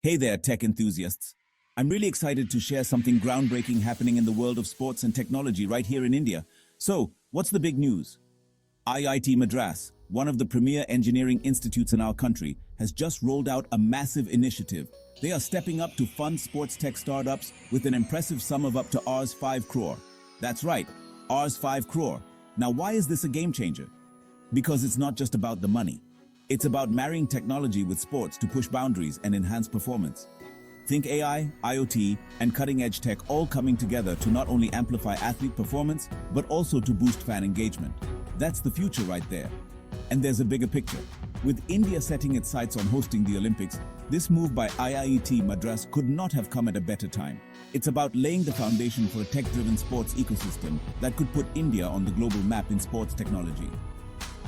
Hey there, tech enthusiasts. I'm really excited to share something groundbreaking happening in the world of sports and technology right here in India. So, what's the big news? IIT Madras, one of the premier engineering institutes in our country, has just rolled out a massive initiative. They are stepping up to fund sports tech startups with an impressive sum of up to Rs 5 crore. That's right, Rs 5 crore. Now, why is this a game changer? Because it's not just about the money. It's about marrying technology with sports to push boundaries and enhance performance. Think AI, IoT, and cutting-edge tech all coming together to not only amplify athlete performance, but also to boost fan engagement. That's the future right there. And there's a bigger picture. With India setting its sights on hosting the Olympics, this move by IIT Madras could not have come at a better time. It's about laying the foundation for a tech-driven sports ecosystem that could put India on the global map in sports technology.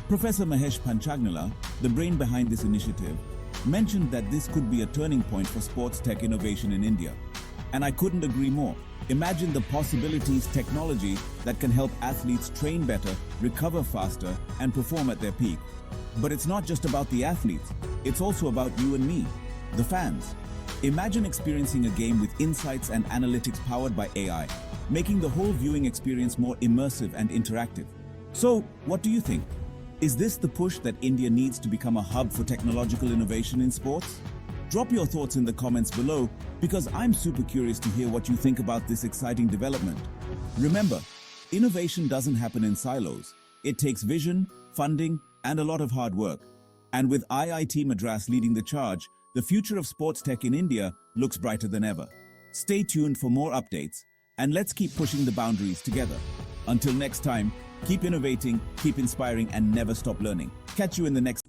Professor Mahesh Panchagnala, the brain behind this initiative, mentioned that this could be a turning point for sports tech innovation in India. And I couldn't agree more. Imagine the possibilities technology that can help athletes train better, recover faster, and perform at their peak. But it's not just about the athletes, it's also about you and me, the fans. Imagine experiencing a game with insights and analytics powered by AI, making the whole viewing experience more immersive and interactive. So, what do you think? Is this the push that India needs to become a hub for technological innovation in sports? Drop your thoughts in the comments below because I'm super curious to hear what you think about this exciting development. Remember, innovation doesn't happen in silos. It takes vision, funding, and a lot of hard work. And with IIT Madras leading the charge, the future of sports tech in India looks brighter than ever. Stay tuned for more updates, and let's keep pushing the boundaries together. Until next time, keep innovating, keep inspiring, and never stop learning. Catch you in the next